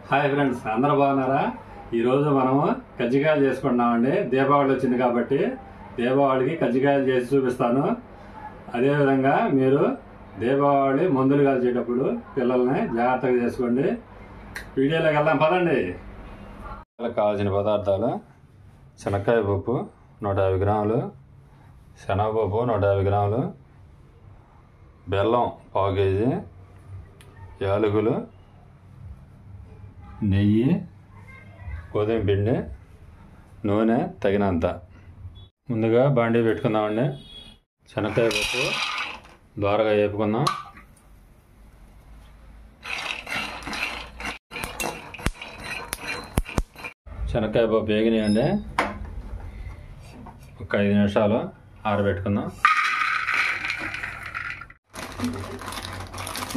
Hi friends, అందరూ బాగున్నారా? ఈరోజు మనము కజ్జికాయలు చేసుకుంటున్నామండి. దీపావళి వచ్చింది కాబట్టి దీపావళికి కజ్జికాయలు చేసి చూపిస్తాను. అదేవిధంగా మీరు దీపావళి మందులు కాల్చేటప్పుడు పిల్లల్ని జాగ్రత్తగా చేసుకోండి. వీడియోలోకి వెళ్దాం పదండి. కావాల్సిన పదార్థాలు: శనక్కాయ పప్పు 150 గ్రాములు, శనగపప్పు 150 గ్రాములు, బెల్లం 1/4 కేజీ, యాలకులు, నెయ్యి, గోధుమ పిండి, నూనె తగినంత. ముందుగా బాండీ పెట్టుకుందామండి. శనక్కాయ పప్పు ద్వారగా వేపుకుందాం. శనక్కాయ పప్పు వేగినాయండి. ఒక 5 నిమిషాలు ఆరబెట్టుకుందాం.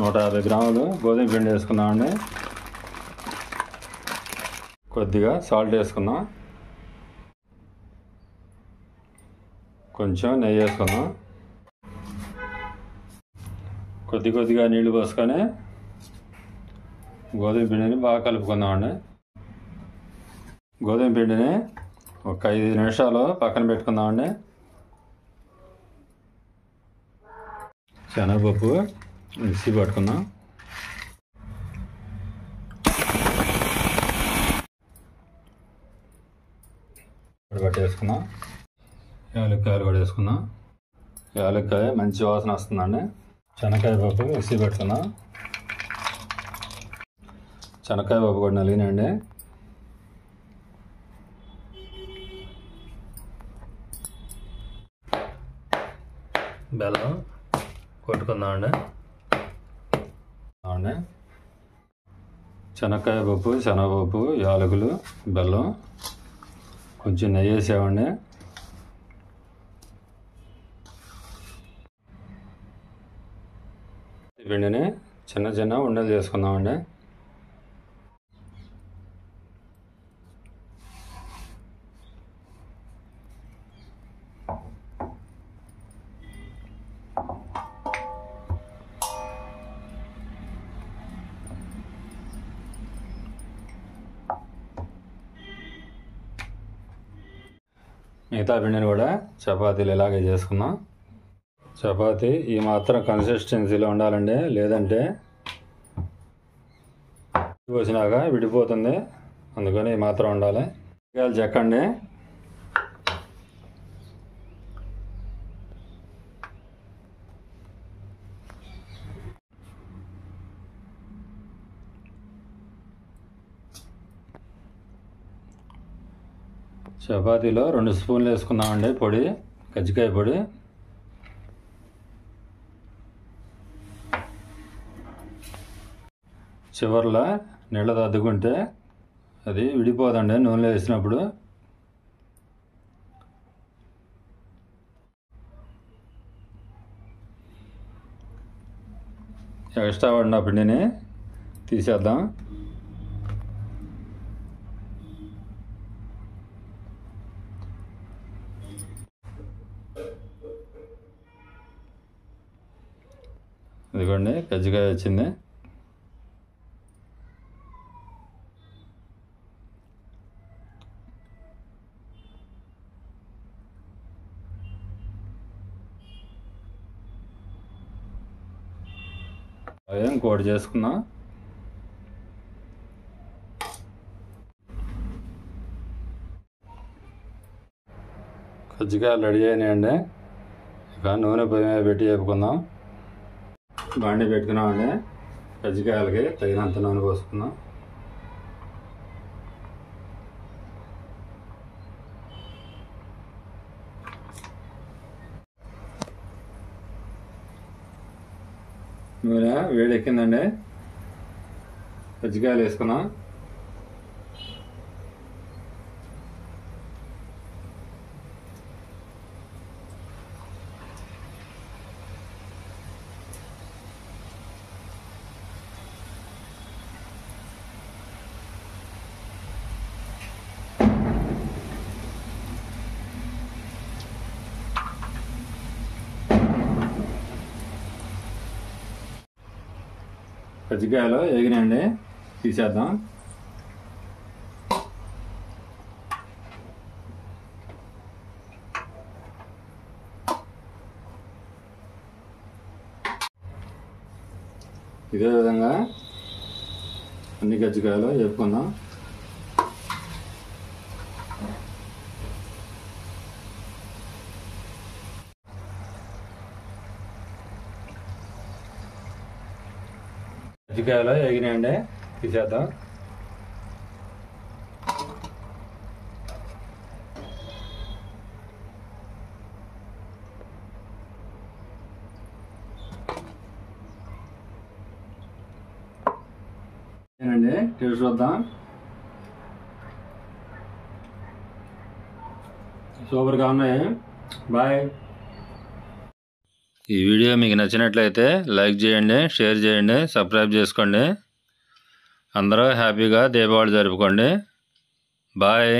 150 గ్రాములు గోధుమ పిండి వేసుకుందామండి. కొద్దిగా సాల్ట్ వేసుకుందాం. కొంచెం నెయ్యి వేసుకుందాం. కొద్దిగా నీళ్లు పోసుకొని గోధుమ పిండిని బాగా కలుపుకుందామండి. గోధుమ పిండిని ఒక 5 నిమిషాలు పక్కన పెట్టుకుందామండి. శనగపప్పు మిక్సీ పట్టుకుందాం. వేసుకుందాం. యాలక్కాయలు కూడా వేసుకుందాం. యాలక్కాయ మంచి వాసన వస్తుందండి. శనక్కాయ పప్పు మిక్సీ పెట్టుకుందాం. శనక్కాయ పప్పు కూడా నలిగినండి. బెల్లం కొట్టుకుందామండి. శనక్కాయ పప్పు, శనగపప్పు, యాలకులు, బెల్లం, కొంచెం నెయ్యి వేసామండి. పిండిని చిన్న ఉండలు చేసుకుందామండి. మిగతా పిండిని కూడా చపాతీలు ఇలాగే చేసుకుందాం. చపాతీ ఈ మాత్రం కన్సిస్టెన్సీలో ఉండాలండి, లేదంటే పోసినాక విడిపోతుంది. అందుకని ఈ మాత్రం ఉండాలి. చెక్కండి. చపాతీలో 2 స్పూన్లు వేసుకుందామండి పొడి, కజ్జికాయ పొడి. చివర్లో నీళ్ళతో అద్దుకుంటే అది విడిపోదండి నూనెలో వేసినప్పుడు. ఎక్స్ట్రా ఉన్న పిండిని తీసేద్దాం. ఇదిగోండి కజ్జికాయ వచ్చింది. ఇంకోటి చేసుకుందాం. కజ్జికాయలు రెడీ అయినాయండి. ఇక నూనె పొయ్యి మీద పెట్టి వేపుకుందాం. బాండీ పెట్టుకున్నామండి. కజ్జికాయలకి తగినంత నూనె పోసుకుందాం. నూనె వేడెక్కిందండి. కజ్జికాయలు వేసుకున్నాం. కజ్జికాయలు వేగినాయండి, తీసేద్దాం. ఇదే విధంగా అన్ని కజ్జికాయలు వేపుకుందాం. కజ్జికాయలు వేగినాయండి, తీసేద్దాం. ఏనండి టేస్ట్ చూద్దాం. సూపర్గా ఉన్నాయి. బాయ్. ఈ వీడియో మీకు నచ్చినట్లయితే లైక్ చేయండి, షేర్ చేయండి, సబ్స్క్రైబ్ చేసుకోండి. అందరూ హ్యాపీగా దీపావళి జరుపుకోండి. బాయ్.